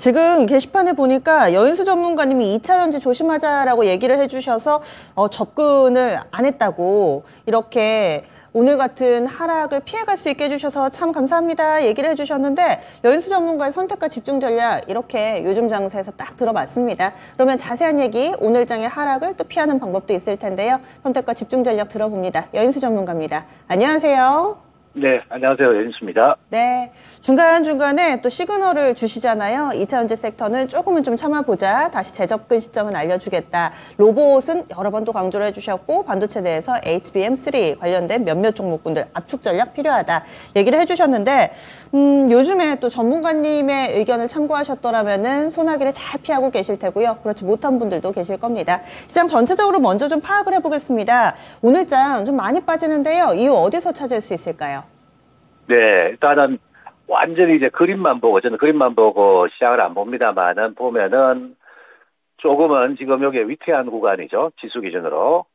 지금 게시판에 보니까 여인수 전문가님이 2차 전지 조심하자라고 얘기를 해주셔서 접근을 안 했다고 이렇게 오늘 같은 하락을 피해갈 수 있게 해주셔서 참 감사합니다 얘기를 해주셨는데 여인수 전문가의 선택과 집중 전략 이렇게 요즘 장세에서 딱 들어봤습니다. 그러면 자세한 얘기 오늘 장의 하락을 또 피하는 방법도 있을 텐데요. 선택과 집중 전략 들어봅니다. 여인수 전문가입니다. 안녕하세요. 네, 안녕하세요. 여인수입니다. 네, 중간중간에 또 시그널을 주시잖아요. 2차 전지 섹터는 조금은 좀 참아보자. 다시 재접근 시점은 알려주겠다. 로봇은 여러 번 또 강조를 해주셨고 반도체 내에서 HBM3 관련된 몇몇 종목군들 압축 전략 필요하다. 얘기를 해주셨는데 요즘에 또 전문가님의 의견을 참고하셨더라면은 소나기를 잘 피하고 계실 테고요. 그렇지 못한 분들도 계실 겁니다. 시장 전체적으로 먼저 좀 파악을 해보겠습니다. 오늘장 좀 많이 빠지는데요. 이유 어디서 찾을 수 있을까요? 네, 일단은 완전히 이제 저는 그림만 보고 시장을 안 봅니다만은 보면은 조금은 지금 여기에 위태한 구간이죠. 지수 기준으로.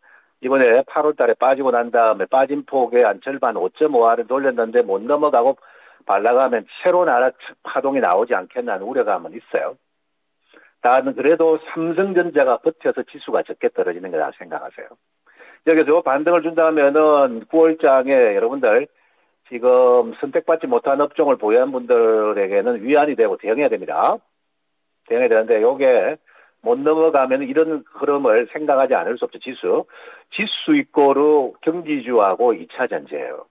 이번에 8월 달에 빠지고 난 다음에 빠진 폭의 한 절반 5.5화를 돌렸는데 못 넘어가고 발라가면 새로운 파동이 나오지 않겠나 하는 우려감은 있어요. 다만 그래도 삼성전자가 버텨서 지수가 적게 떨어지는 거라 생각하세요. 여기서 반등을 준다면은 9월장에 여러분들 지금 선택받지 못한 업종을 보유한 분들에게는 위안이 되고 대응해야 됩니다. 대응해야 되는데 요게 못 넘어가면 이런 흐름을 생각하지 않을 수 없죠. 지수 이꼬르 경기주하고 2차 전지예요.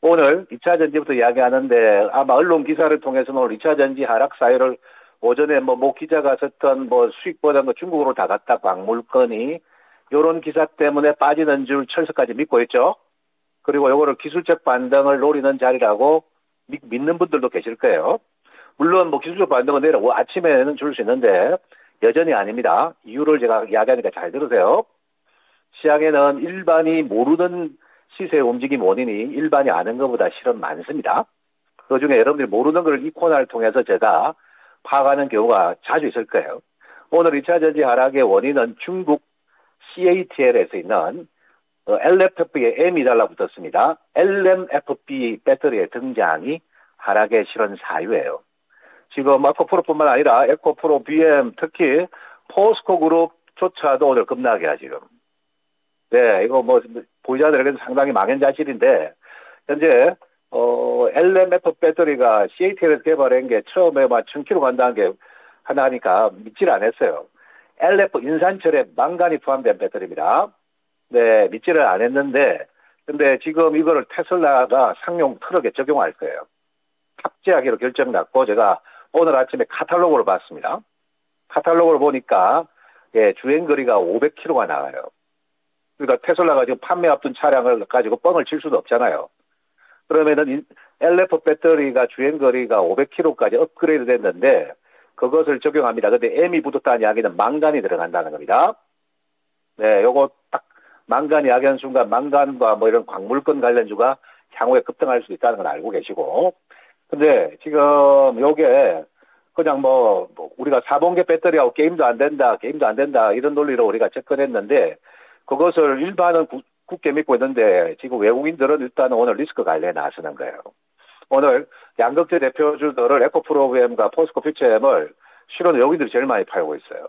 오늘 2차 전지부터 이야기하는데 아마 언론 기사를 통해서는 오늘 2차 전지 하락 사유를 오전에 모 기자가 썼던 수익 보던 거 중국으로 다 갔다 광물건이 요런 기사 때문에 빠지는 줄 철석까지 믿고 있죠. 그리고 요거를 기술적 반등을 노리는 자리라고 믿는 분들도 계실 거예요. 물론 기술적 반등은 내일 아침에는 줄 수 있는데 여전히 아닙니다. 이유를 제가 이야기하니까 잘 들으세요. 시장에는 일반이 모르는 시세 움직임 원인이 일반이 아는 것보다 실은 많습니다. 그중에 여러분들이 모르는 걸 이 코너를 통해서 제가 파악하는 경우가 자주 있을 거예요. 오늘 2차 전지 하락의 원인은 중국 CATL에서 있는 LFP에 M이 달라붙었습니다. LMFP 배터리의 등장이 하락의 실은 사유예요. 지금 에코프로뿐만 아니라 에코프로, BM, 특히 포스코 그룹조차도 오늘 급락이야 지금. 네, 이거 보유자들에게는 상당히 망연자실인데 현재 LMF 배터리가 CATL에서 개발한 게 처음에 1000km 간다는 게 하나니까 믿질 않았어요. LF 인산철에 망간이 포함된 배터리입니다. 네, 믿지를 안 했는데, 근데 지금 이거를 테슬라가 상용 트럭에 적용할 거예요. 탑재하기로 결정 났고, 제가 오늘 아침에 카탈로그를 봤습니다. 카탈로그를 보니까, 주행거리가 500km가 나와요. 그러니까 테슬라가 지금 판매 앞둔 차량을 가지고 뻥을 칠 수도 없잖아요. 그러면은 LF 배터리가 주행거리가 500km까지 업그레이드 됐는데, 그것을 적용합니다. 근데 M이 붙었다는 이야기는 망간이 들어간다는 겁니다. 네, 요거 딱 망간 이야기하는 순간 망간과 이런 광물권 관련주가 향후에 급등할 수 있다는 걸 알고 계시고. 근데 지금 요게 그냥 우리가 4번계 배터리하고 게임도 안 된다 이런 논리로 우리가 접근했는데 그것을 일반은 굳게 믿고 있는데 지금 외국인들은 일단 오늘 리스크 관리에 나서는 거예요. 오늘 양극재 대표주들을 에코프로비엠과 포스코 퓨처엠을 실은 외국인들이 제일 많이 팔고 있어요.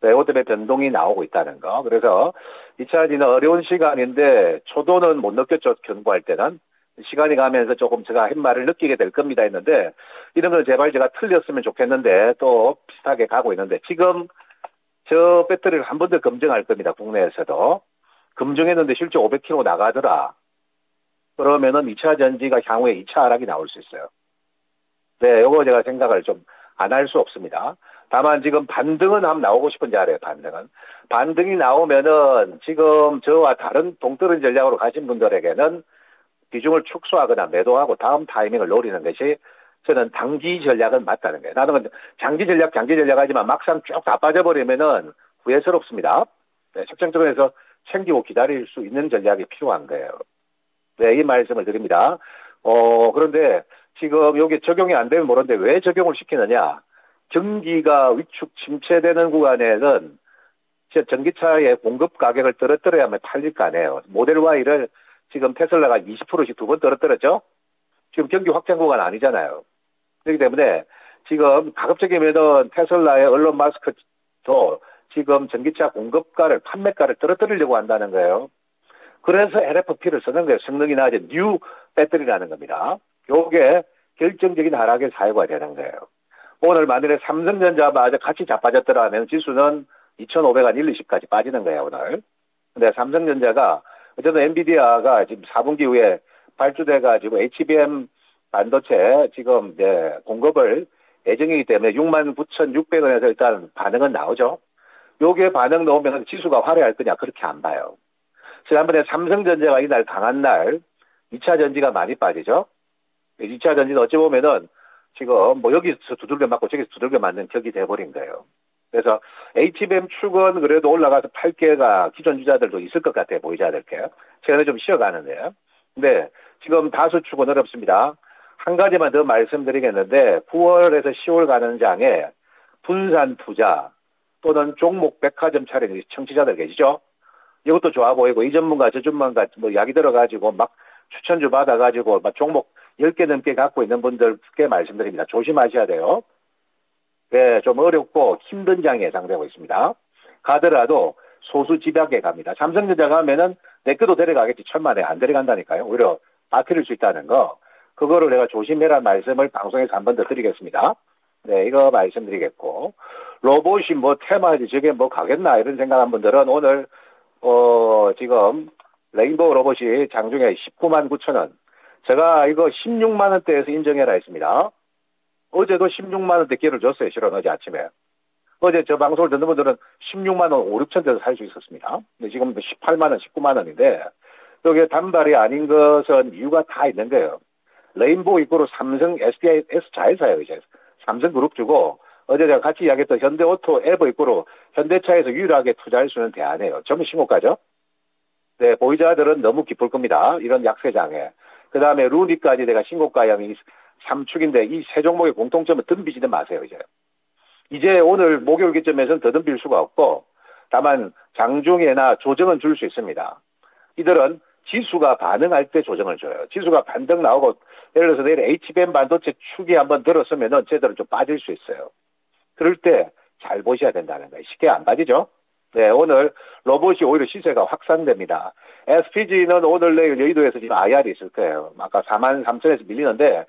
네, 이것 때문에 변동이 나오고 있다는 거. 그래서 2차전지는 어려운 시간인데 초도는 못 느꼈죠. 경고할 때는. 시간이 가면서 조금 제가 한 말을 느끼게 될 겁니다 했는데 이런 걸 제발 제가 틀렸으면 좋겠는데 또 비슷하게 가고 있는데 지금 저 배터리를 한 번 더 검증할 겁니다. 국내에서도. 검증했는데 실제 500km 나가더라. 그러면은 2차 전지가 향후에 2차 하락이 나올 수 있어요. 네, 요거 제가 생각을 좀 안 할 수 없습니다. 다만 지금 반등은 한번 나오고 싶은지 알아요, 반등은. 반등이 나오면은 지금 저와 다른 동떨어진 전략으로 가신 분들에게는 비중을 축소하거나 매도하고 다음 타이밍을 노리는 것이 저는 단기 전략은 맞다는 거예요. 나는 장기 전략 하지만 막상 쭉 다 빠져버리면은 후회스럽습니다. 네, 책정점에서 챙기고 기다릴 수 있는 전략이 필요한 거예요. 네, 이 말씀을 드립니다. 그런데 지금 여기 적용이 안 되면 모르는데 왜 적용을 시키느냐. 경기가 위축 침체되는 구간에는 전기차의 공급 가격을 떨어뜨려야만 팔릴 거 아니에요. 모델 Y를 지금 테슬라가 20%씩 두 번 떨어뜨렸죠. 지금 경기 확장 구간 아니잖아요. 그렇기 때문에 지금 가급적이면은 테슬라의 얼론 마스크도 지금 전기차 공급가를, 판매가를 떨어뜨리려고 한다는 거예요. 그래서 LFP를 쓰는 거예요. 성능이 낮은 뉴 배터리라는 겁니다. 요게 결정적인 하락의 사유가 되는 거예요. 오늘 만일에 삼성전자마저 같이 자빠졌더라 하면 지수는 2,500한 1, 20까지 빠지는 거예요, 오늘. 근데 삼성전자가, 어쨌든 엔비디아가 지금 4분기 후에 발주돼가지고 HBM 반도체 지금 이제 공급을 예정이기 때문에 69,600원에서 일단 반응은 나오죠. 요게 반응 나오면 지수가 화려할 거냐? 그렇게 안 봐요. 지난번에 삼성전자가 이날 강한 날 2차 전지가 많이 빠지죠. 2차 전지는 어찌 보면은 지금 뭐 여기서 두들겨 맞고 저기서 두들겨 맞는 격이 돼버린 거예요. 그래서 HBM 축은 그래도 올라가서 8개가 기존 주자들도 있을 것 같아요. 보이자들게. 최근에 좀 쉬어가는데요. 근데 지금 다수 축은 어렵습니다. 한 가지만 더 말씀드리겠는데 9월에서 10월 가는 장에 분산 투자 또는 종목 백화점 차리는 청취자들 계시죠? 이것도 좋아 보이고 이 전문가 저 전문가 뭐 이야기 들어가지고 막 추천주 받아가지고 막 종목 10개 넘게 갖고 있는 분들께 말씀드립니다. 조심하셔야 돼요. 네, 좀 어렵고 힘든 장이 예상되고 있습니다. 가더라도 소수 집약에 갑니다. 삼성전자 가면은 내 것도 데려가겠지. 천만에 안 데려간다니까요. 오히려 빠뜨릴 수 있다는 거. 그거를 내가 조심해라 말씀을 방송에서 한 번 더 드리겠습니다. 네, 이거 말씀드리겠고. 로봇이 뭐 테마지 저게 뭐 가겠나 이런 생각한 분들은 오늘 지금 레인보우 로봇이 장중에 19만 9천 원. 제가 이거 16만 원대에서 인정해라 했습니다. 어제도 16만 원대 기회를 줬어요. 실은 어제 아침에. 어제 저 방송을 듣는 분들은 16만 원 5, 6천 대에서 살 수 있었습니다. 근데 지금 18만 원, 19만 원인데 여기에 단발이 아닌 것은 이유가 다 있는 거예요. 레인보우 입구로 삼성 SDI S자회사예요. 이제 삼성그룹 주고 어제 제가 같이 이야기했던 현대오토 에버 입구로 현대차에서 유일하게 투자할 수 있는 대안이에요. 전부 신고가죠. 네, 보유자들은 너무 기쁠 겁니다. 이런 약세장에. 그 다음에 루니까지 내가 신고가형이 3축인데 이 세 종목의 공통점은 덤비지는 마세요, 이제. 이제 오늘 목요일 기점에서는 더 덤빌 수가 없고 다만 장중에나 조정은 줄 수 있습니다. 이들은 지수가 반응할 때 조정을 줘요. 지수가 반등 나오고 예를 들어서 내일 HBM 반도체 축이 한번 들었으면은 제대로 좀 빠질 수 있어요. 그럴 때 잘 보셔야 된다는 거예요. 쉽게 안 빠지죠? 네, 오늘 로봇이 오히려 시세가 확산됩니다. SPG는 오늘 내일 여의도에서 지금 IR이 있을 거예요. 아까 43,000에서 밀리는데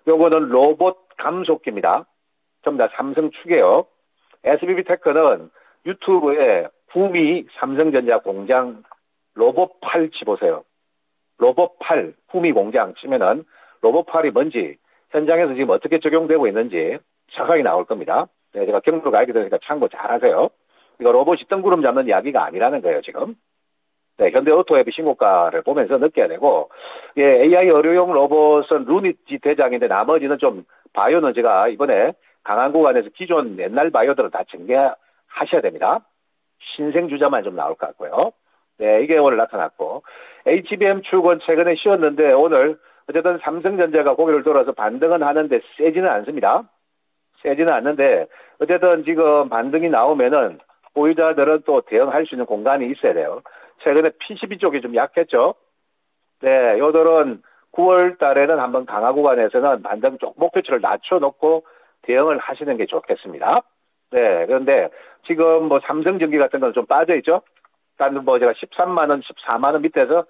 요거는 로봇 감속기입니다. 전부 다 삼성 축이에요. SBB테크는 유튜브에 구미 삼성전자 공장 로봇8 치보세요. 로봇8 구미 공장 치면은 로봇8이 뭔지 현장에서 지금 어떻게 적용되고 있는지 정확하게 나올 겁니다. 네, 제가 경로가 알게 되니까 참고 잘 하세요. 이거 로봇이 뜬구름 잡는 이야기가 아니라는 거예요, 지금. 네, 현대오토앱 신고가를 보면서 느껴야 되고, 예, AI 의료용 로봇은 루니지 대장인데 나머지는 좀 바이오는 제가 이번에 강한 구간에서 기존 옛날 바이오들은 다 전개하셔야 됩니다. 신생 주자만 좀 나올 것 같고요. 네, 이게 오늘 나타났고, HBM 축은 최근에 쉬었는데 오늘 어쨌든 삼성전자가 고개를 돌아서 반등은 하는데 세지는 않습니다. 세지는 않는데 어쨌든 지금 반등이 나오면은 보유자들은 또 대응할 수 있는 공간이 있어야 돼요. 최근에 PCB 쪽이 좀 약했죠. 네, 요들은 9월 달에는 한번 강화 구간에서는 반등 쪽 목표치를 낮춰놓고 대응을 하시는 게 좋겠습니다. 네, 그런데 지금 뭐 삼성전기 같은 건 좀 빠져있죠. 일단 뭐 제가 13만원, 14만원 밑에서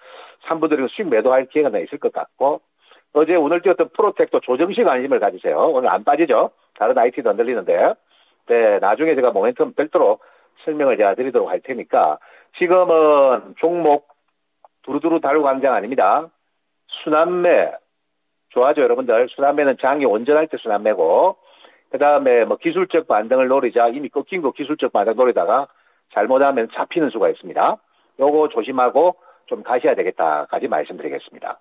산부들이 수익 매도할 기회가 있을 것 같고, 어제 오늘 뛰었던 프로텍도 조정식 안심을 가지세요. 오늘 안 빠지죠. 다른 IT도 안 들리는데. 네, 나중에 제가 모멘텀 별도로 설명을 제가 드리도록 할 테니까, 지금은 종목 두루두루 다루고 한 장 아닙니다. 순환매 좋아하죠, 여러분들. 순환매는 장이 온전할 때 순환매고, 그 다음에 뭐 기술적 반등을 노리자, 이미 꺾인 거 기술적 반등 노리다가 잘못하면 잡히는 수가 있습니다. 요거 조심하고 좀 가셔야 되겠다까지 말씀드리겠습니다.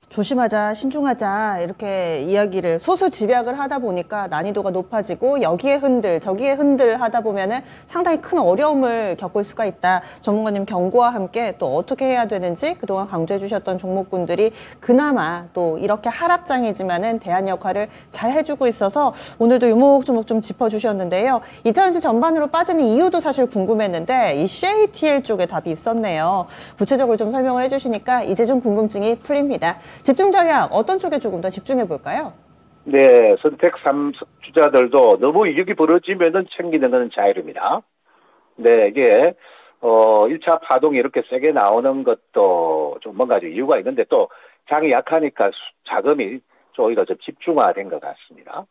조심하자, 신중하자 이렇게 이야기를 소수 집약을 하다 보니까 난이도가 높아지고 여기에 흔들 저기에 흔들 하다 보면은 상당히 큰 어려움을 겪을 수가 있다. 전문가님 경고와 함께 또 어떻게 해야 되는지 그동안 강조해 주셨던 종목군들이 그나마 또 이렇게 하락장이지만은 대안 역할을 잘 해주고 있어서 오늘도 요목조목 좀 짚어주셨는데요. 2차전지 전반으로 빠지는 이유도 사실 궁금했는데 이 CATL 쪽에 답이 있었네요. 구체적으로 좀 설명을 해주시니까 이제 좀 궁금증이 풀립니다. 집중 전략 어떤 쪽에 조금 더 집중해 볼까요? 네, 선택 3 주자들도 너무 이격이 벌어지면은 챙기는 건 자율입니다. 네, 이게 1차 파동이 이렇게 세게 나오는 것도 좀 뭔가 좀 이유가 있는데 또 장이 약하니까 자금이 좀 오히려 좀 집중화된 것 같습니다.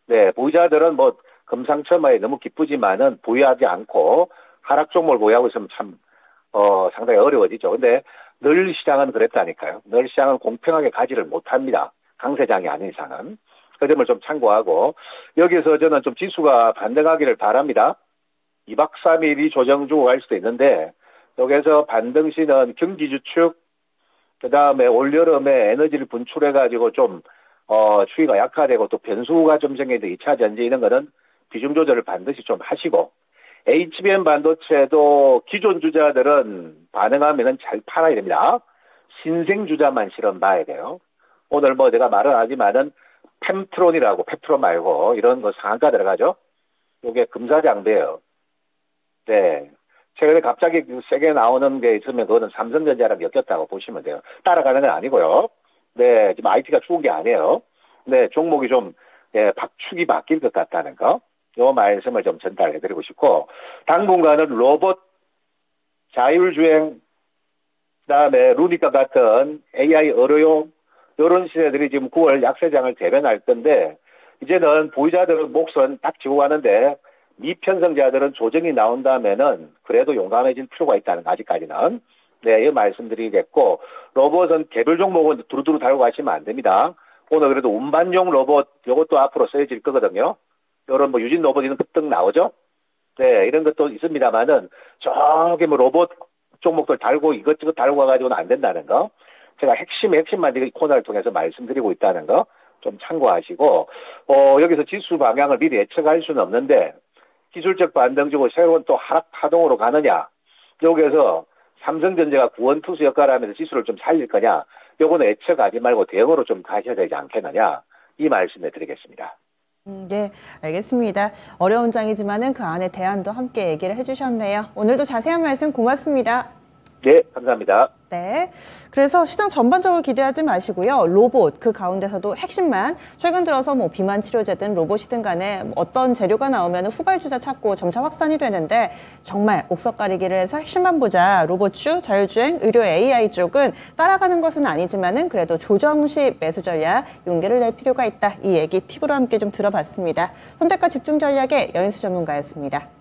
네, 보유자들은 뭐 금상첨화에 너무 기쁘지만은 보유하지 않고 하락 종목을 보유하고 있으면 참 상당히 어려워지죠. 근데 늘 시장은 그랬다니까요. 늘 시장은 공평하게 가지를 못합니다. 강세장이 아닌 이상은. 그 점을 좀 참고하고 여기서 저는 좀 지수가 반등하기를 바랍니다. 2박 3일이 조정 주고 갈 수도 있는데 여기서 반등 시는 경기 주축 그다음에 올여름에 에너지를 분출해가지고 좀 추이가 약화되고 또 변수가 좀 생기는 2차 전지 이런 거는 비중 조절을 반드시 좀 하시고 HBM 반도체도 기존 주자들은 반응하면은 잘 팔아야 됩니다. 신생 주자만 실험 봐야 돼요. 오늘 뭐 내가 말은 하지만은 펜트론이라고 펩트론 말고 이런 거 상한가 들어가죠. 요게 금사장배예요. 네. 최근에 갑자기 세게 나오는 게 있으면 그거는 삼성전자랑 엮였다고 보시면 돼요. 따라가는 건 아니고요. 네. 지금 IT가 죽은 게 아니에요. 네. 종목이 좀, 축이 바뀔 것 같다는 거. 요 말씀을 좀 전달해드리고 싶고, 당분간은 로봇, 자율주행, 그다음에 루니카 같은 AI 어려용, 이런 시세들이 지금 9월 약세장을 대변할 건데, 이제는 보유자들은 몫은 딱 지고 가는데, 미편성자들은 조정이 나온다면은 그래도 용감해질 필요가 있다는 거, 아직까지는. 네, 이 말씀드리겠고, 로봇은 개별 종목은 두루두루 달고 가시면 안 됩니다. 오늘 그래도 운반용 로봇, 요것도 앞으로 쓰여질 거거든요. 요런 뭐 유진 로봇 이런 급등 나오죠? 네, 이런 것도 있습니다만은, 저기 뭐 로봇 종목들 달고 이것저것 달고 가가지고는 안 된다는 거. 제가 핵심만 지금 이 코너를 통해서 말씀드리고 있다는 거 좀 참고하시고, 여기서 지수 방향을 미리 예측할 수는 없는데, 기술적 반등 주고 새로운 또 하락 파동으로 가느냐, 여기에서 삼성전자가 구원투수 역할을 하면서 지수를 좀 살릴 거냐, 요거는 예측하지 말고 대응으로 좀 가셔야 되지 않겠느냐, 이 말씀을 드리겠습니다. 네, 알겠습니다. 어려운 장이지만은 그 안에 대안도 함께 얘기를 해주셨네요. 오늘도 자세한 말씀 고맙습니다. 네, 감사합니다. 네. 그래서 시장 전반적으로 기대하지 마시고요. 로봇, 그 가운데서도 핵심만, 최근 들어서 뭐 비만 치료제든 로봇이든 간에 어떤 재료가 나오면 후발주자 찾고 점차 확산이 되는데 정말 옥석 가리기를 해서 핵심만 보자. 로봇주, 자율주행, 의료 AI 쪽은 따라가는 것은 아니지만은 그래도 조정시 매수 전략 용기를 낼 필요가 있다. 이 얘기 팁으로 함께 좀 들어봤습니다. 선택과 집중 전략의 여인수 전문가였습니다.